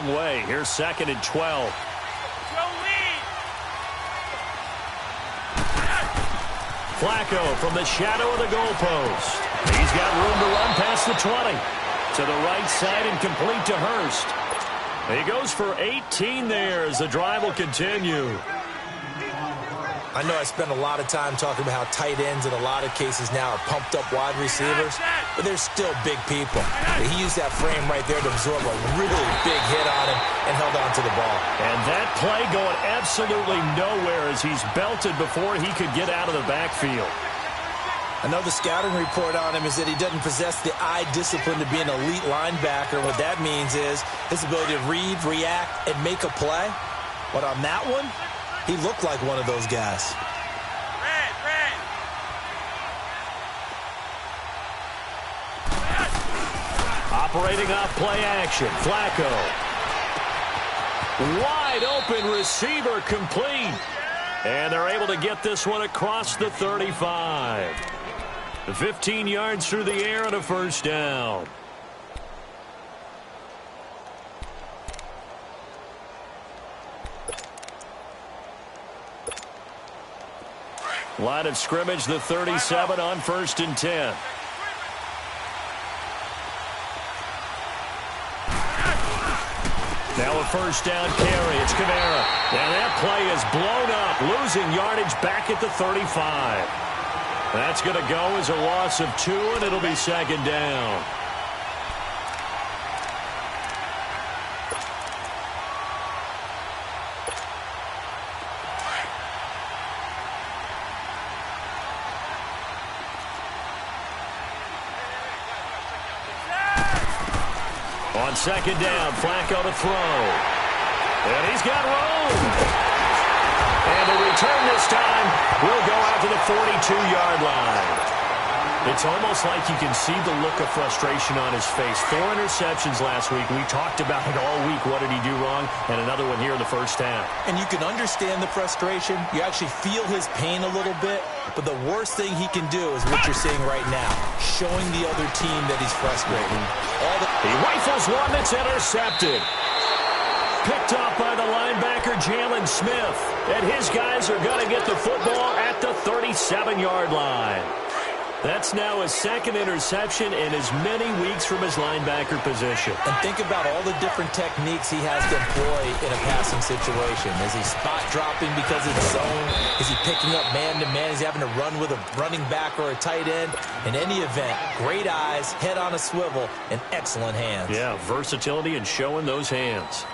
wrong way. Here's 2nd and 12. Flacco from the shadow of the goalpost. He's got room to run past the 20. To the right side and complete to Hurst. He goes for 18 there as the drive will continue. I know I spend a lot of time talking about how tight ends in a lot of cases now are pumped up wide receivers, but they're still big people. He used that frame right there to absorb a really big hit on him and held on to the ball. And that play going absolutely nowhere as he's belted before he could get out of the backfield. I know the scouting report on him is that he doesn't possess the eye discipline to be an elite linebacker. What that means is his ability to read, react, and make a play. But on that one, he looked like one of those guys. Operating off play action, Flacco. Wide open receiver complete. And they're able to get this one across the 35. 15 yards through the air and a first down. Line of scrimmage, the 37 on 1st and 10. Now a first down carry. It's Kamara. And that play is blown up, losing yardage back at the 35. That's going to go as a loss of 2, and it'll be 2nd down. On 2nd down, Flacco to throw. And he's got room. And the return this time will go out to the 42-yard line. It's almost like you can see the look of frustration on his face. 4 interceptions last week. We talked about it all week. What did he do wrong? And another one here in the first half. And you can understand the frustration. You actually feel his pain a little bit. But the worst thing he can do is what you're seeing right now, showing the other team that he's frustrated. He rifles one that's intercepted. Picked off by the linebacker, Jalen Smith. And his guys are going to get the football at the 37-yard line. That's now his 2nd interception in as many weeks from his linebacker position. And think about all the different techniques he has to employ in a passing situation. Is he spot dropping because it's zone? Is he picking up man-to-man? Is he having to run with a running back or a tight end? In any event, great eyes, head on a swivel, and excellent hands. Yeah, versatility and showing those hands.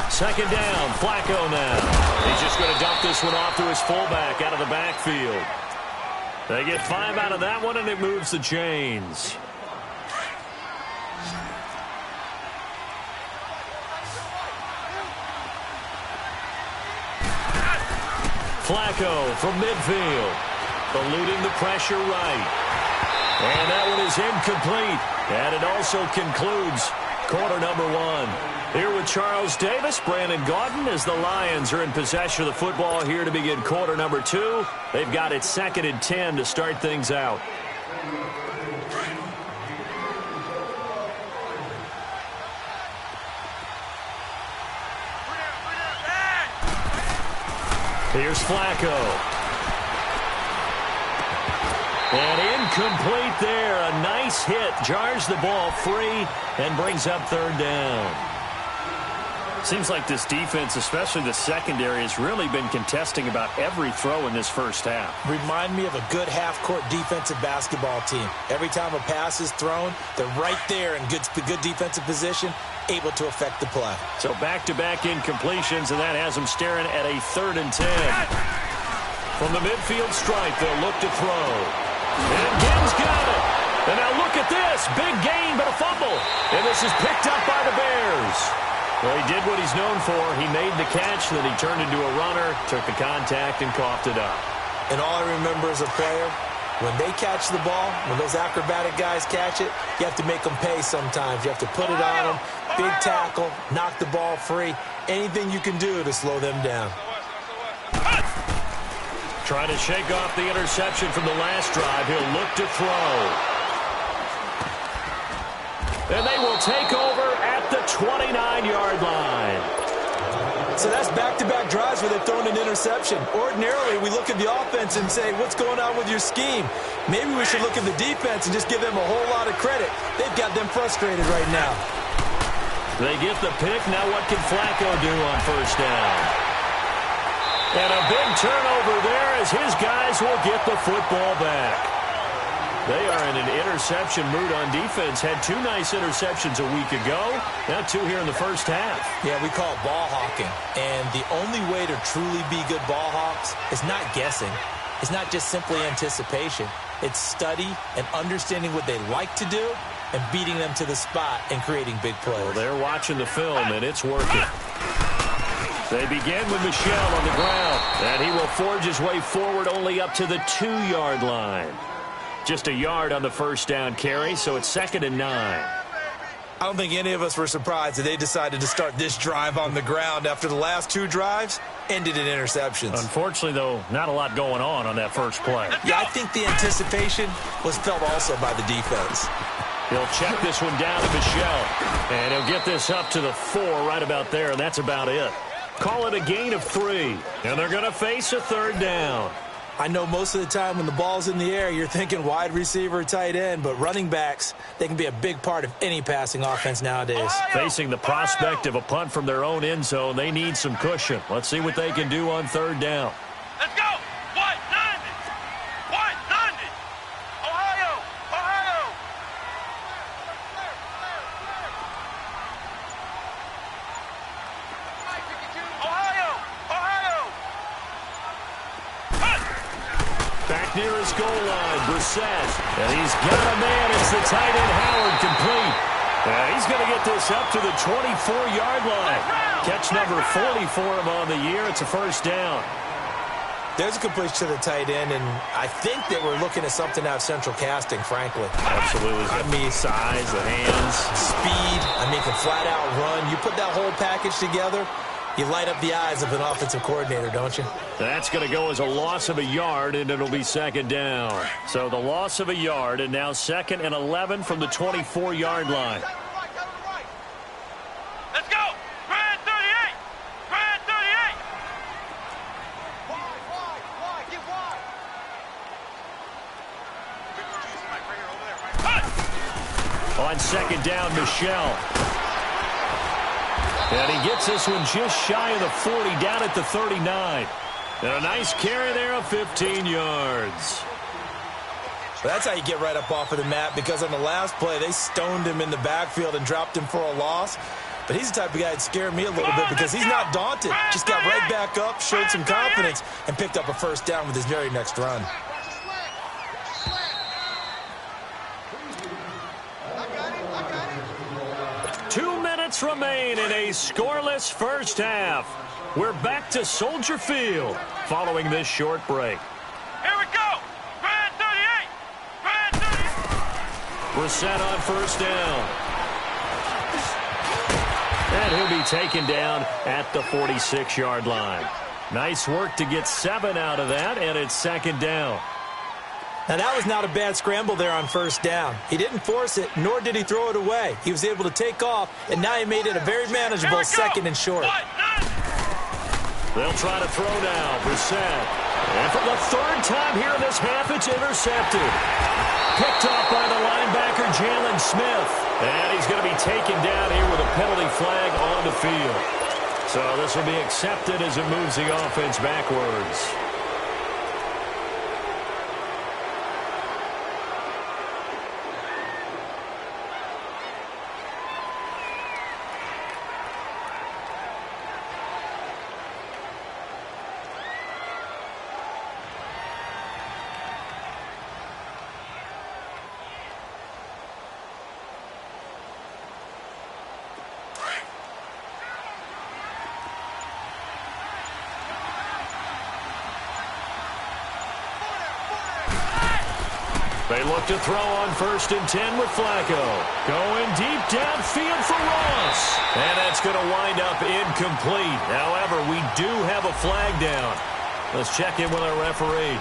Second down, Flacco now. He's just going to dump this one off to his fullback out of the backfield. They get 5 out of that one, and it moves the chains. Flacco from midfield, eluding the pressure right. And that one is incomplete. And it also concludes quarter number 1. Here with Charles Davis, Brandon Gaudin, as the Lions are in possession of the football here to begin quarter number 2. They've got it 2nd and 10 to start things out. Here's Flacco. And incomplete there. A nice hit. Jars the ball free and brings up 3rd down. Seems like this defense, especially the secondary, has really been contesting about every throw in this first half. Remind me of a good half-court defensive basketball team. Every time a pass is thrown, they're right there in good defensive position, able to affect the play. So back-to-back incompletions, and that has them staring at a 3rd and 10. From the midfield stripe, they'll look to throw. And Gibbs got it. And now look at this. Big gain, but a fumble. And this is picked up by the Bears. Well, he did what he's known for. He made the catch, then he turned into a runner, took the contact, and coughed it up. And all I remember as a player, when they catch the ball, when those acrobatic guys catch it, you have to make them pay sometimes. You have to put it on them, big tackle, knock the ball free. Anything you can do to slow them down. Trying to shake off the interception from the last drive. He'll look to throw. And they will take over at the 29-yard line. So that's back-to-back drives where they've thrown an interception. Ordinarily, we look at the offense and say, what's going on with your scheme? Maybe we should look at the defense and just give them a whole lot of credit. They've got them frustrated right now. They get the pick. Now what can Flacco do on first down? And a big turnover there as his guys will get the football back. They are in an interception mood on defense. Had 2 nice interceptions a week ago. Now 2 here in the first half. Yeah, we call it ball hawking. And the only way to truly be good ball hawks is not guessing. It's not just simply anticipation. It's study and understanding what they like to do and beating them to the spot and creating big plays. Well, they're watching the film, and it's working. They begin with Michel on the ground. And he will forge his way forward only up to the 2-yard line. Just a yard on the first down carry, so it's 2nd and 9. I don't think any of us were surprised that they decided to start this drive on the ground after the last 2 drives ended in interceptions. Unfortunately, though, not a lot going on that first play. Yeah, I think the anticipation was felt also by the defense. He'll check this one down to Michel, and he'll get this up to the 4 right about there, and that's about it. Call it a gain of 3, and they're going to face a 3rd down. I know most of the time when the ball's in the air, you're thinking wide receiver, tight end, but running backs, they can be a big part of any passing offense nowadays. Facing the prospect of a punt from their own end zone, they need some cushion. Let's see what they can do on 3rd down. Let's go! 190! 190! Ohio! Ohio! Ohio! Ohio! Back near his goal line, Brissett. And he's got a man. It's the tight end, Howard, complete. He's going to get this up to the 24-yard line. Catch number 40 for him on the year. It's a first down. There's a completion to the tight end, and I think that we're looking at something out of central casting, frankly. Absolutely. I mean, size, the hands. Speed. I mean, can flat out run. You put that whole package together, you light up the eyes of an offensive coordinator, don't you? That's going to go as a loss of a yard, and it'll be 2nd down. So the loss of a yard, and now 2nd and 11 from the 24-yard line. Let's go! Brad 38! Brad 38! Wide, get wide! On 2nd down, Michel. And he gets this one just shy of the 40, down at the 39. And a nice carry there of 15 yards. Well, that's how you get right up off of the mat, because on the last play, they stoned him in the backfield and dropped him for a loss. But he's the type of guy that scared me a little bit because he's not daunted. Just got right back up, showed some confidence, and picked up a first down with his very next run. Remain in a scoreless first half. We're back to Soldier Field following this short break. Here we go! Brad 38! Brad 38! Brissett on first down. And he'll be taken down at the 46-yard line. Nice work to get 7 out of that, and it's 2nd down. Now, that was not a bad scramble there on first down. He didn't force it, nor did he throw it away. He was able to take off, and now he made it a very manageable 2nd and short. They'll try to throw now. Brissett. And for the 3rd time here in this half, it's intercepted. Picked off by the linebacker, Jalen Smith. And he's going to be taken down here with a penalty flag on the field. So this will be accepted as it moves the offense backwards. They look to throw on 1st and 10 with Flacco. Going deep downfield for Ross. And that's going to wind up incomplete. However, we do have a flag down. Let's check in with our referee.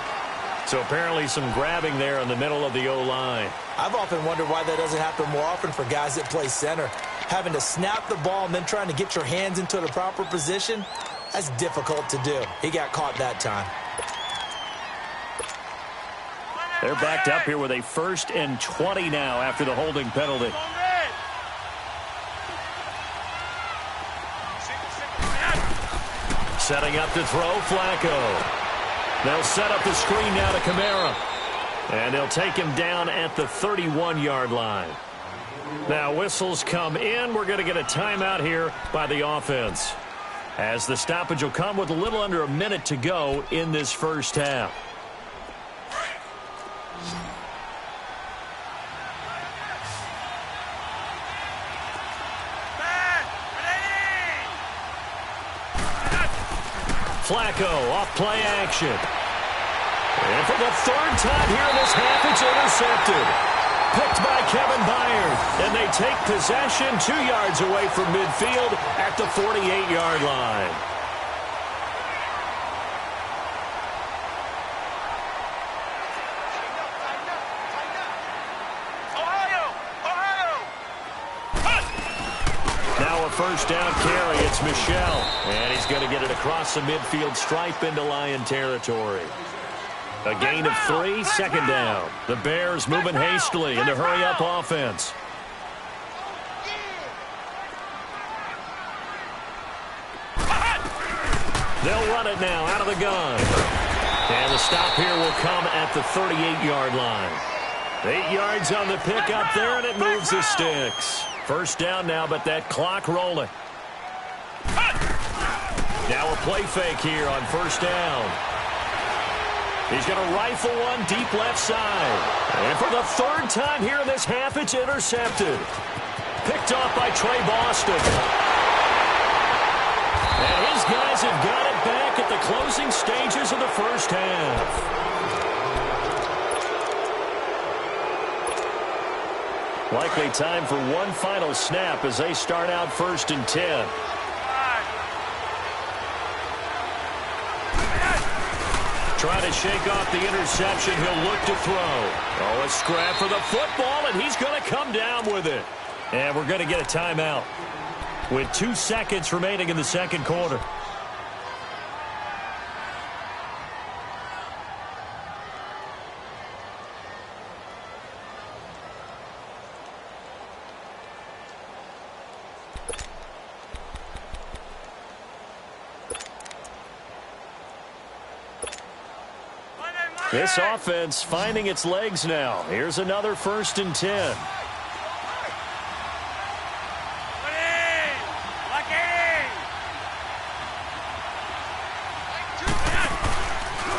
So apparently some grabbing there in the middle of the O-line. I've often wondered why that doesn't happen more often for guys that play center. Having to snap the ball and then trying to get your hands into the proper position, that's difficult to do. He got caught that time. They're backed up here with a 1st and 20 now after the holding penalty. Setting up to throw, Flacco. They'll set up the screen now to Kamara. And they'll take him down at the 31-yard line. Now whistles come in. We're going to get a timeout here by the offense, as the stoppage will come with a little under a minute to go in this first half. Flacco off play action. And for the 3rd time here in this half, it's intercepted. Picked by Kevin Byard. And they take possession 2 yards away from midfield at the 48-yard line. Now a 1st down carry. It's Michel. And he's going to get it across the midfield stripe into Lion territory. A gain of 3, 2nd down. The Bears moving hastily in the hurry-up offense. They'll run it now out of the gun. And the stop here will come at the 38-yard line. 8 yards on the pickup there, and it moves the sticks. 1st down now, but that clock rolling. Now a play fake here on 1st down. He's going to rifle one deep left side. And for the 3rd time here in this half, it's intercepted. Picked off by Trey Boston. And his guys have got it back at the closing stages of the first half. Likely time for one final snap as they start out 1st and 10. Trying to shake off the interception. He'll look to throw. Oh, a scrap for the football, and he's going to come down with it. And we're going to get a timeout with 2 seconds remaining in the 2nd quarter. This offense finding its legs now. Here's another 1st and 10.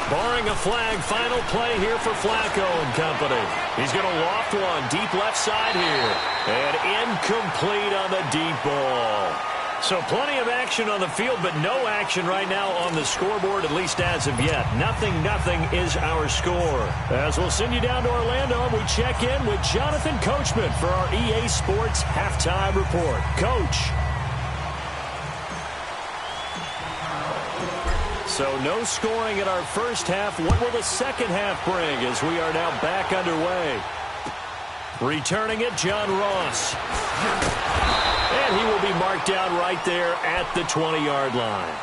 Barring a flag, final play here for Flacco and company. He's going to loft one deep left side here. And incomplete on the deep ball. So plenty of action on the field, but no action right now on the scoreboard, at least as of yet. 0-0 is our score. As we'll send you down to Orlando, and we check in with Jonathan Coachman for our EA Sports Halftime Report. Coach. So no scoring in our first half. What will the second half bring as we are now back underway? Returning it, John Ross. And he will be marked down right there at the 20-yard line.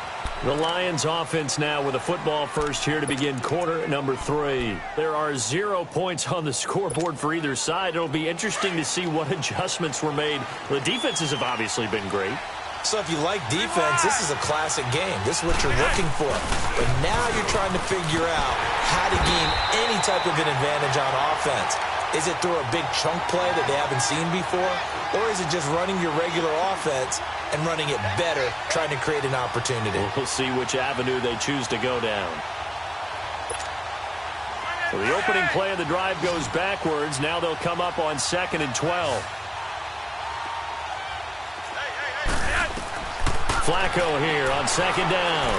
The Lions offense now with a football first here to begin quarter number 3. There are 0 points on the scoreboard for either side. It'll be interesting to see what adjustments were made. The defenses have obviously been great. So if you like defense, this is a classic game. This is what you're looking for. But now you're trying to figure out how to gain any type of an advantage on offense. Is it through a big chunk play that they haven't seen before? Or is it just running your regular offense and running it better, trying to create an opportunity? We'll see which avenue they choose to go down. So the opening play of the drive goes backwards. Now they'll come up on 2nd and 12. Flacco here on 2nd down.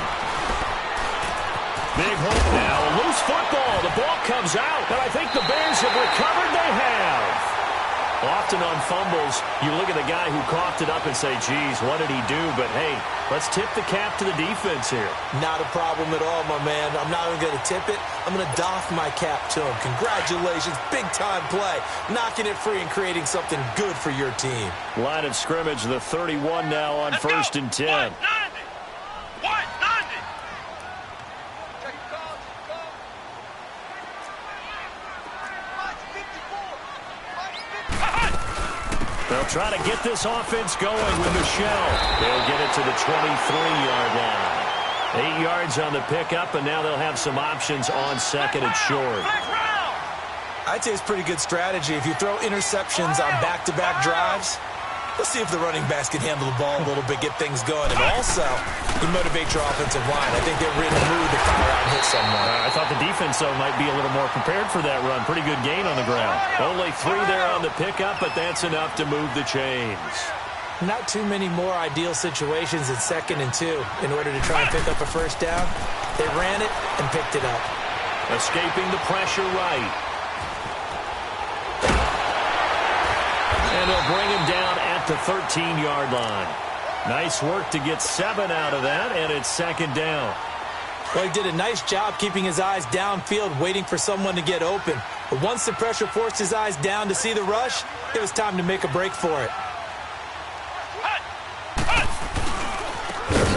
Big hope now. A loose football. The ball comes out. And I think the Bears have recovered. They have. Often on fumbles, you look at the guy who coughed it up and say, geez, what did he do? But, hey, let's tip the cap to the defense here. Not a problem at all, my man. I'm not even going to tip it. I'm going to doff my cap to him. Congratulations. Big-time play. Knocking it free and creating something good for your team. Line of scrimmage, the 31 now on first and 10. 190. 190. They'll try to get this offense going with Michelle. They'll get it to the 23-yard line. 8 yards on the pickup, and now they'll have some options on second and short. I'd say it's pretty good strategy. If you throw interceptions on back-to-back drives, let's see if the running backs can handle the ball a little bit, get things going, and also you motivate your offensive line. I think they're in the mood to fire out and hit someone. I thought the defense, though, might be a little more prepared for that run. Pretty good gain on the ground. Only 3 there on the pickup, but that's enough to move the chains. Not too many more ideal situations at 2nd and 2 in order to try and pick up a first down. They ran it and picked it up. Escaping the pressure right. And they'll bring him down at the 13-yard line. Nice work to get 7 out of that, and it's 2nd down. Well, he did a nice job keeping his eyes downfield, waiting for someone to get open. But once the pressure forced his eyes down to see the rush, it was time to make a break for it.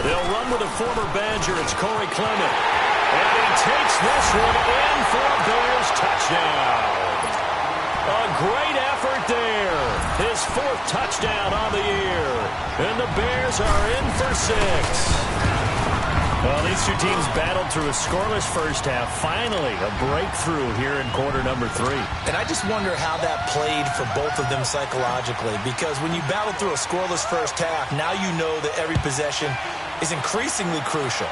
They'll run with a former Badger. It's Corey Clement. And he takes this one in for a Bears touchdown. A great effort there. His 4th touchdown on the year. And the Bears are in for 6. Well, these two teams battled through a scoreless first half. Finally, a breakthrough here in quarter number 3. And I just wonder how that played for both of them psychologically. Because when you battle through a scoreless first half, now you know that every possession is increasingly crucial.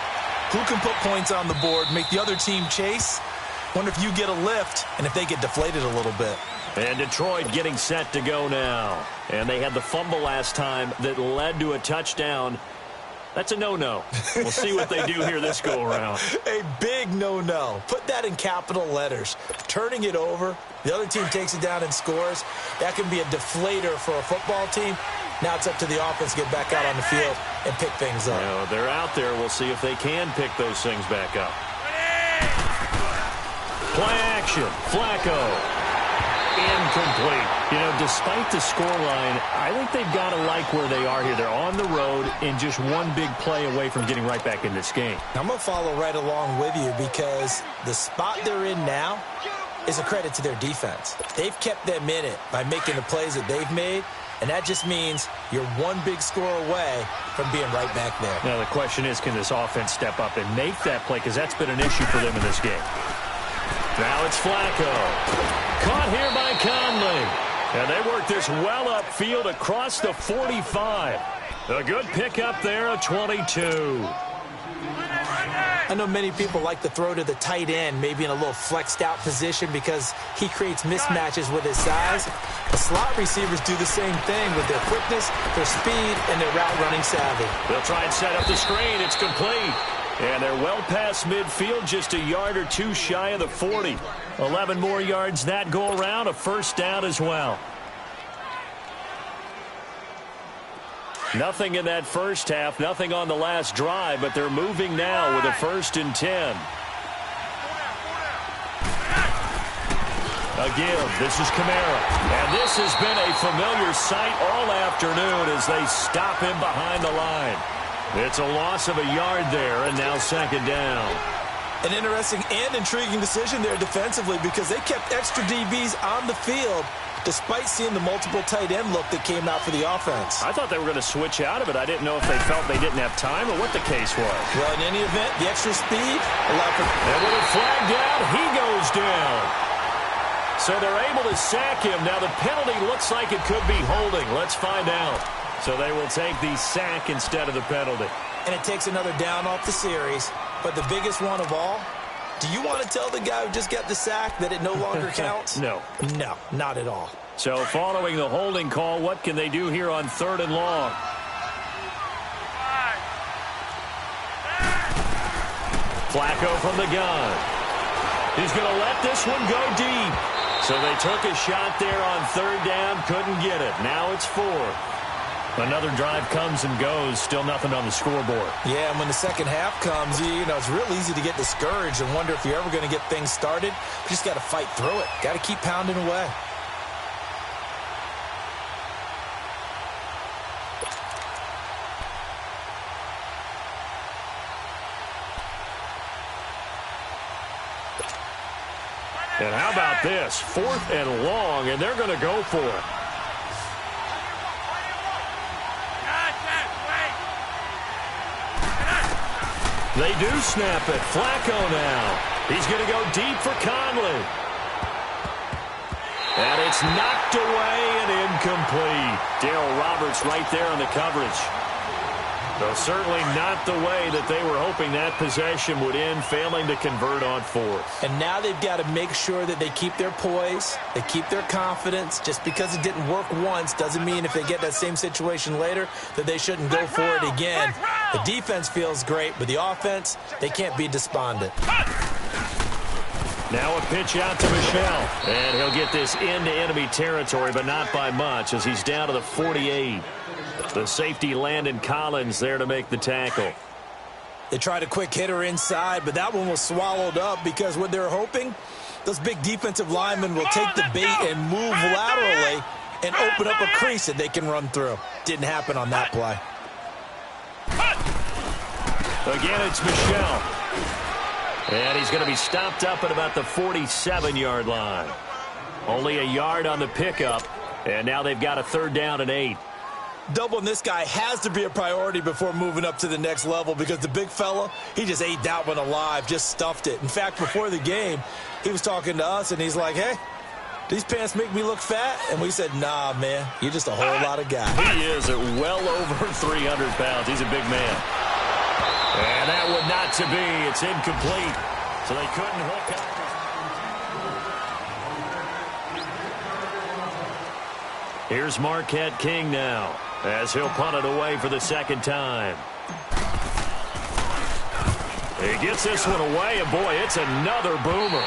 Who can put points on the board, make the other team chase? Wonder if you get a lift and if they get deflated a little bit. And Detroit getting set to go now. And they had the fumble last time that led to a touchdown. That's a no-no. We'll see what they do here this go-around. A big no-no. Put that in capital letters. Turning it over, the other team takes it down and scores. That can be a deflator for a football team. Now it's up to the offense to get back out on the field and pick things up. You know, they're out there. We'll see if they can pick those things back up. Play action. Flacco. Incomplete. You know, despite the scoreline, I think they've got to like where they are here. They're on the road and just one big play away from getting right back in this game. I'm going to follow right along with you because the spot they're in now is a credit to their defense. They've kept them in it by making the plays that they've made, and that just means you're one big score away from being right back there. Now, the question is, can this offense step up and make that play? Because that's been an issue for them in this game. Now it's Flacco. Caught here by Conley. And they work this well upfield across the 45. A good pickup there, a 22. I know many people like to throw to the tight end, maybe in a little flexed out position because he creates mismatches with his size. The slot receivers do the same thing with their quickness, their speed, and their route running savvy. They'll try and set up the screen. It's complete. And they're well past midfield, just a yard or two shy of the 40. 11 more yards that go around, a first down as well. Nothing in that first half, nothing on the last drive, but they're moving now with a 1st and 10. A give. This is Kamara. And this has been a familiar sight all afternoon as they stop him behind the line. It's a loss of a yard there, and now 2nd down. An interesting and intriguing decision there defensively because they kept extra DBs on the field despite seeing the multiple tight end look that came out for the offense. I thought they were going to switch out of it. I didn't know if they felt they didn't have time or what the case was. Well, in any event, the extra speed allowed for... And with a flag down, he goes down. So they're able to sack him. Now the penalty looks like it could be holding. Let's find out. So they will take the sack instead of the penalty. And it takes another down off the series. But the biggest one of all, do you want to tell the guy who just got the sack that it no longer counts? No. No, not at all. So following the holding call, what can they do here on 3rd and long? Flacco from the gun. He's going to let this one go deep. So they took a shot there on third down, couldn't get it. Now it's 4. Another drive comes and goes, still nothing on the scoreboard. Yeah, and when the second half comes, you know, it's real easy to get discouraged and wonder if you're ever going to get things started. You just got to fight through it. Got to keep pounding away. And how about this? 4th and long, and they're going to go for it. They do snap it. Flacco now. He's going to go deep for Conley. And it's knocked away and incomplete. Darryl Roberts right there on the coverage. Though certainly not the way that they were hoping that possession would end, failing to convert on 4th. And now they've got to make sure that they keep their poise, they keep their confidence. Just because it didn't work once doesn't mean if they get that same situation later that they shouldn't go for it again. The defense feels great, but the offense, they can't be despondent. Now a pitch out to Michel. And he'll get this into enemy territory, but not by much as he's down to the 48. The safety Landon Collins there to make the tackle. They tried a quick hitter inside, but that one was swallowed up because what they're hoping, those big defensive linemen will take the bait and move laterally and open up a crease that they can run through. Didn't happen on that play. Again, it's Michel. And he's going to be stopped up at about the 47-yard line. Only a yard on the pickup, and now they've got a 3rd down and 8. Doubling this guy has to be a priority before moving up to the next level because the big fella, he just ate that one alive, just stuffed it. In fact, before the game, he was talking to us, and he's like, hey, these pants make me look fat? And we said, nah, man, you're just a whole lot of guy. He is at well over 300 pounds. He's a big man. And that would not to be. It's incomplete. So they couldn't hook up. Here's Marquette King now as he'll punt it away for the 2nd time. He gets this one away, and boy, it's another boomer.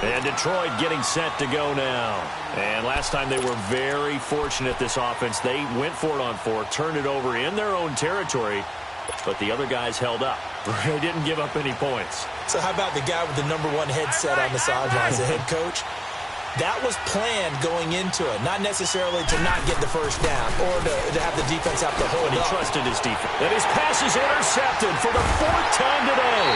And Detroit getting set to go now. And last time they were very fortunate, this offense. They went for it on 4, turned it over in their own territory, but the other guys held up. They didn't give up any points. So how about the guy with the #1 headset on the sidelines, the head coach? That was planned going into it, not necessarily to not get the first down or to have the defense have to hold But he up. trusted his defense. And his pass is intercepted for the 4th time today.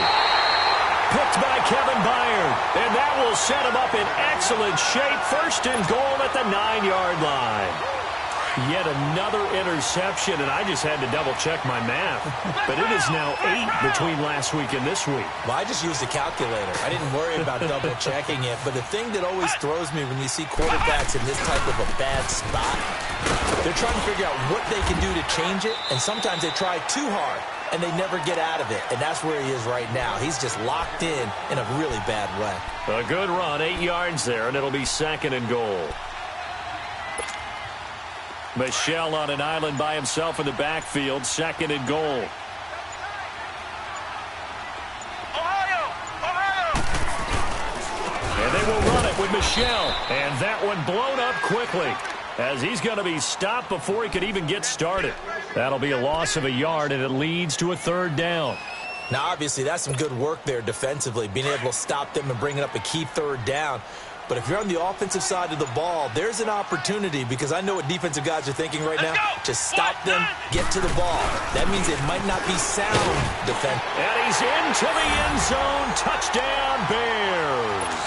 Picked by Kevin Byard. And that will set him up in excellent shape. 1st and goal at the 9-yard line. Yet another interception, and I just had to double-check my math. But it is now 8 between last week and this week. Well, I just used a calculator. I didn't worry about double-checking it. But the thing that always throws me when you see quarterbacks in this type of a bad spot, they're trying to figure out what they can do to change it, and sometimes they try too hard, and they never get out of it. And that's where he is right now. He's just locked in a really bad way. A good run, 8 yards there, and it'll be 2nd and goal. Michel on an island by himself in the backfield, 2nd and goal. And they will run it with Michel. And that one blown up quickly as he's going to be stopped before he could even get started. That'll be a loss of a yard, and it leads to a 3rd down. Now, obviously, that's some good work there defensively, being able to stop them and bringing up a key 3rd down. But if you're on the offensive side of the ball, there's an opportunity because I know what defensive guys are thinking right now. Just stop them, get to the ball. That means it might not be sound defense. And he's into the end zone. Touchdown, Bears.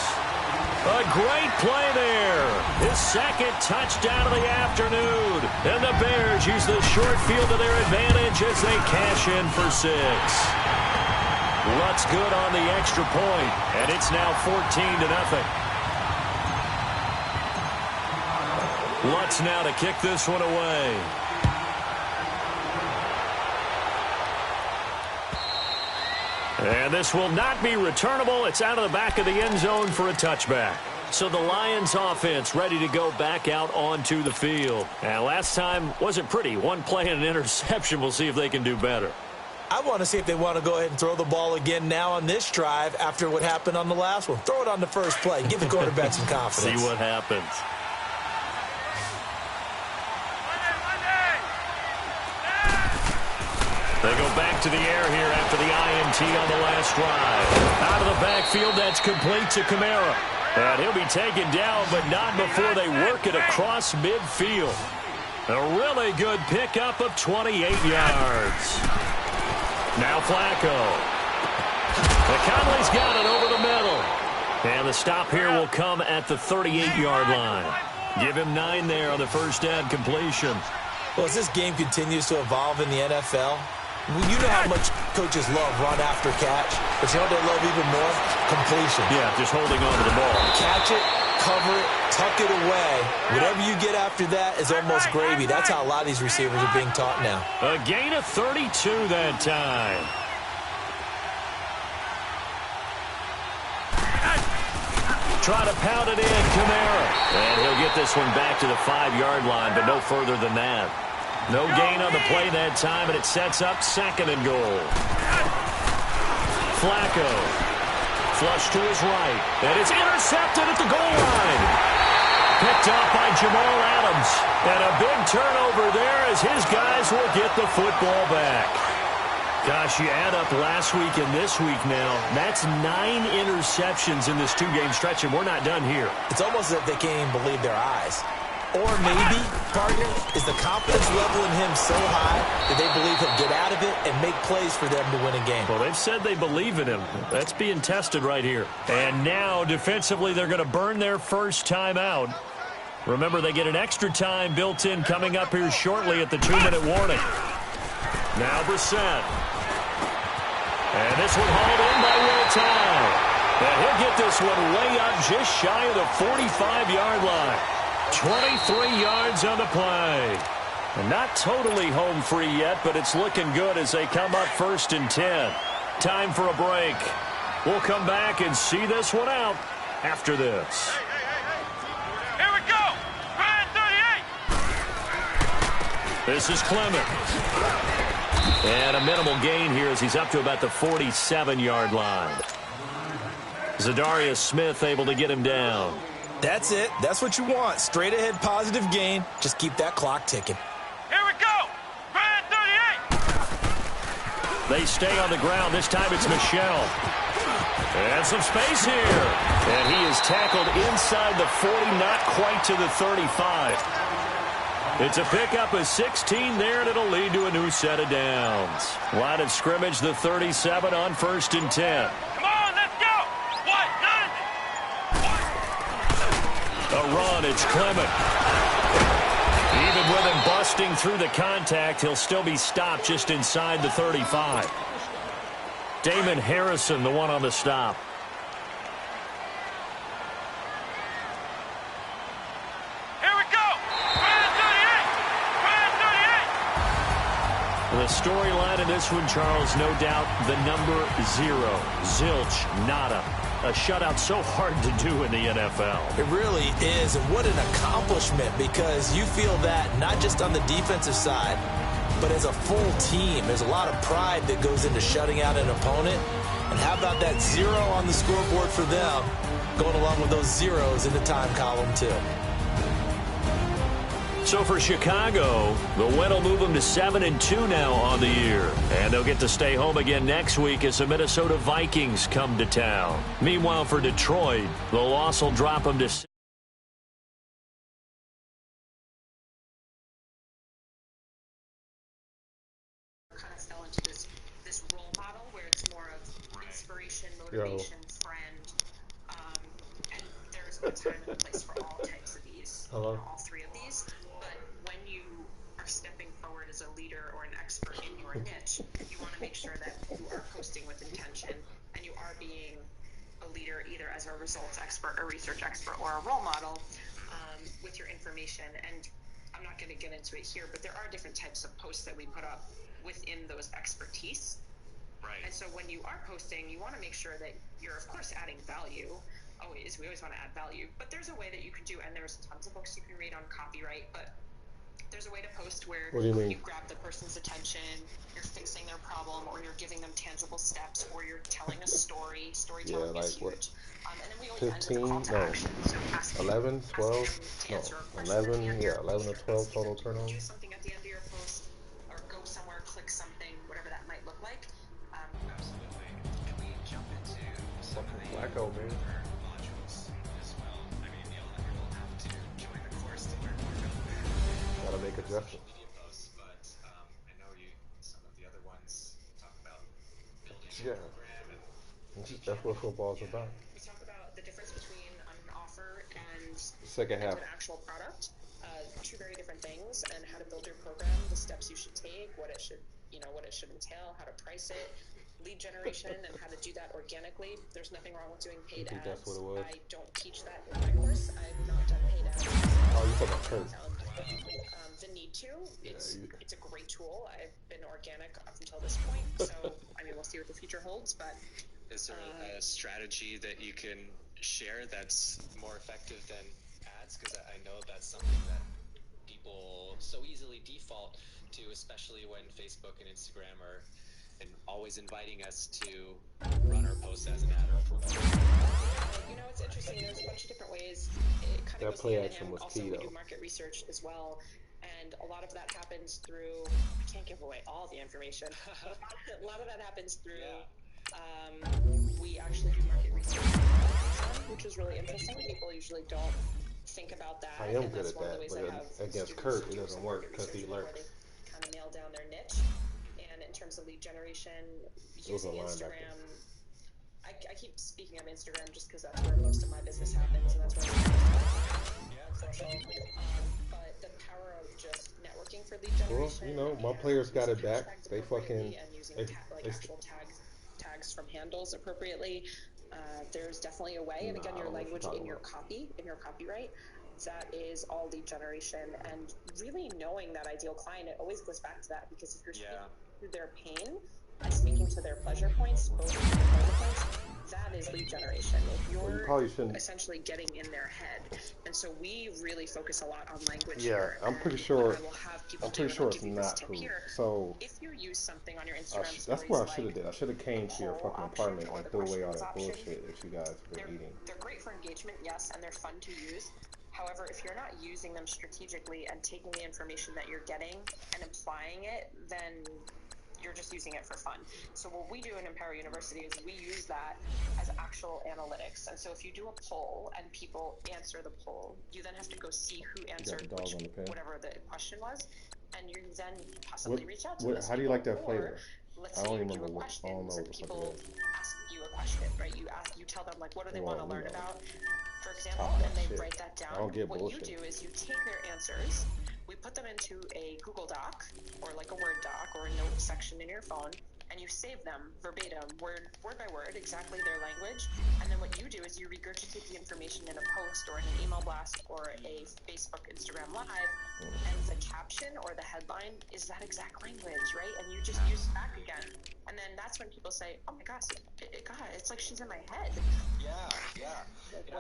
A great play there. His 2nd touchdown of the afternoon. And the Bears use the short field to their advantage as they cash in for 6. Lutz good on the extra point, and it's now 14-0. Lutz now to kick this one away. And this will not be returnable. It's out of the back of the end zone for a touchback. So the Lions offense ready to go back out onto the field. And last time wasn't pretty. One play and an interception. We'll see if they can do better. I want to see if they want to go ahead and throw the ball again now on this drive after what happened on the last one. Throw it on the first play. Give the quarterback some confidence. See what happens. They go back to the air here after the INT on the last drive. Out of the backfield, that's complete to Kamara. And he'll be taken down, but not before they work it across midfield. A really good pickup of 28 yards. Now Flacco. McConley's got it over the middle. And the stop here will come at the 38-yard line. Give him 9 there on the first down completion. Well, as this game continues to evolve in the NFL, you know how much coaches love run after catch, but you know what they love even more? Completion. Yeah, just holding on to the ball. Catch it, cover it, tuck it away. Whatever you get after that is almost gravy. That's how a lot of these receivers are being taught now. A gain of 32 that time. Try to pound it in, Kamara. And he'll get this one back to the 5-yard line, but no further than that. No gain on the play that time, and it sets up 2nd and goal. Flacco. Flush to his right. And it's intercepted at the goal line. Picked up by Jamal Adams. And a big turnover there as his guys will get the football back. Gosh, you add up last week and this week now. That's 9 interceptions in this 2-game stretch, and we're not done here. It's almost as if they can't even believe their eyes. Or maybe, partner, is the confidence level in him so high that they believe he'll get out of it and make plays for them to win a game. Well, they've said they believe in him. That's being tested right here. And now, defensively, they're going to burn their first time out. Remember, they get an extra time built in coming up here shortly at the 2-minute warning. Now Brissett. And this one hauled in by Will Tye. And he'll get this one way up just shy of the 45-yard line. 23 yards on the play. And not totally home free yet, but it's looking good as they come up 1st and 10. Time for a break. We'll come back and see this one out after this. Here we go. Red 38. This is Clement. And a minimal gain here as he's up to about the 47-yard line. Zadarius Smith able to get him down. That's it. That's what you want. Straight ahead positive gain. Just keep that clock ticking. Here we go. Red 38. They stay on the ground. This time it's Michel. And some space here. And he is tackled inside the 40, not quite to the 35. It's a pickup of 16 there, and it'll lead to a new set of downs. Line of scrimmage, the 37 on 1st and 10. Come on, let's go. What? A run, it's Clement. Even with him busting through the contact, he'll still be stopped just inside the 35. Damon Harrison, the one on the stop. Here we go. Red 38. Red 38. The storyline in this one, Charles, no doubt the number 0. Zilch, nada. A shutout so hard to do in the NFL. It really is, and what an accomplishment, because you feel that not just on the defensive side, but as a full team. There's a lot of pride that goes into shutting out an opponent, and how about that 0 on the scoreboard for them, going along with those zeros in the time column too. So for Chicago, the win will move them to 7-2 now on the year. And they'll get to stay home again next week as the Minnesota Vikings come to town. Meanwhile, for Detroit, the loss will drop them to kind of fell into this role model where it's more of inspiration, motivation, friend, and there's a time and a place for all types of these, all 3 of these. But when you are stepping forward as a leader or an expert in your niche, you want to make sure that you are posting with intention and you are being a leader either as a results expert, a research expert, or a role model with your information. And I'm not going to get into it here, but there are different types of posts that we put up within those expertise. Right. And so when you are posting, you want to make sure that you're, of course, adding value. We always want to add value. But there's a way that you can do, and there's tons of books you can read on copyright, but there's a way to post where What do you mean? you grab the person's attention, you're fixing their problem, or you're giving them tangible steps, or you're telling a story. Storytelling Yeah, like is huge. And then we always end with 15, a call to no, action. So asking 11, 12, them to no, answer a question at the 11, end of yeah, your 11 or post, or 12 asking total them to turnovers. do something at the end of your post, or go somewhere, click something, whatever that might look like. Absolutely. Can we jump into some of the Blacko, man. modules as well? I mean, you'll have to join the course to learn more about that. Gotta make Social adjustments. media posts, but I know some of the other ones talk about building a Yeah. program and That's what football's about. We talk about the difference between an offer and Second half. an actual product. Two very different things, and how to build your program, the steps you should take, what it should entail, how to price it, lead generation, and how to do that organically. There's nothing wrong with doing paid ads. That's what it was. I don't teach that in my course. I've not done paid ads. Oh, you talking about Kurt? The need to. It's a great tool. I've been organic up until this point, so I mean, we'll see what the future holds. But is there a strategy that you can share that's more effective than ads? Because I know that's something that people so easily default to, especially when Facebook and Instagram are always inviting us to run our posts as an ad or promote. You know, it's interesting. There's a bunch of different ways. It kind That of goes play hand in action hand. was Also, key, we though. do market research as well, and a lot of that happens through. I can't give away all the information. A lot of that happens through. We actually do market research, which is really interesting. People usually don't think about that. I am and good that's at one that, of the ways but I have against Kurt, it doesn't some work market because he research where lurks. they kind of nail down their niche. And in terms of lead generation, using Instagram. I keep speaking of Instagram just because that's where most of my business happens, and that's where social. But the power of just networking for lead generation. Well, you know, my players got it back. They fucking and using actual tags from handles appropriately. There's definitely a way, and again, your language in your copy, in your copyright. That is all lead generation, and really knowing that ideal client. It always goes back to that, because if you're speaking to their pain and speaking to their pleasure points, both of their pleasure points, that is lead generation. If you're essentially getting in their head, and so we really focus a lot on language here. I'm pretty sure. I will have people it's not who. So if you use something on your Instagram that's what I should have did. I should have came to your fucking apartment and threw away all that bullshit that you guys have been eating. They're great for engagement, yes, and they're fun to use. However, if you're not using them strategically and taking the information that you're getting and applying it, then you're just using it for fun. So what we do in Empower University is we use that as actual analytics. And so if you do a poll and people answer the poll, you then have to go see who answered whatever the question was, and you then possibly reach out to those how do you like that flavor? Let's say you do a question, and people ask you a question, right? You tell them, like, what do they want to learn about, for example, and they write that down. What you do is you take their answers, we put them into a Google Doc or like a Word doc or a note section in your phone, and you save them verbatim, word by word, exactly their language. And then what you do is you regurgitate the information in a post or in an email blast or a Facebook, Instagram Live, and the caption or the headline is that exact language, right? And you just use it back again. And then that's when people say, oh my gosh, God, it's like she's in my head. Yeah.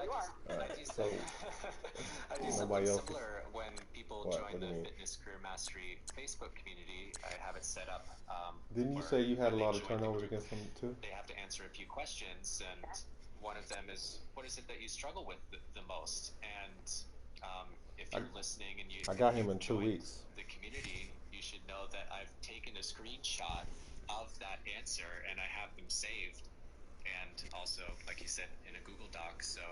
You are. I do something similar when people join the Fitness Career Mastery Facebook community. I have it set up. Didn't you say you had a lot of turnovers against them too? They have to answer a few questions, and one of them is, what is it that you struggle with the most? And if you're listening and I got him in 2 weeks. The community, you should know that I've taken a screenshot of that answer and I have them saved, and also, like you said, in a Google Doc. So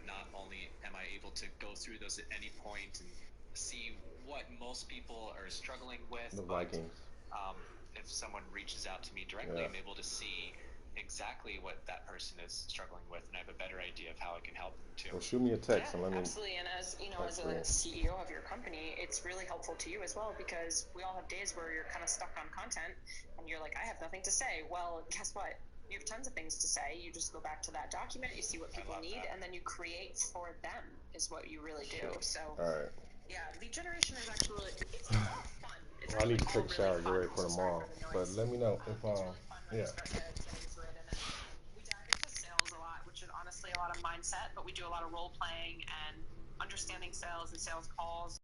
not only am I able to go through those at any point and see what most people are struggling with, the Vikings. If someone reaches out to me directly, I'm able to see exactly what that person is struggling with, and I have a better idea of how I can help them too. Well, shoot me a text and let me. Absolutely, and as you know, as a CEO of your company, it's really helpful to you as well, because we all have days where you're kind of stuck on content, and you're like, I have nothing to say. Well, guess what? You have tons of things to say. You just go back to that document, you see what people need, and then you create for them is what you really do. So, lead generation is actually it's a lot of fun. I need to take a shower, get ready for tomorrow. But let me know if We dive into sales a lot, which is honestly a lot of mindset, but we do a lot of role playing and understanding sales and sales calls.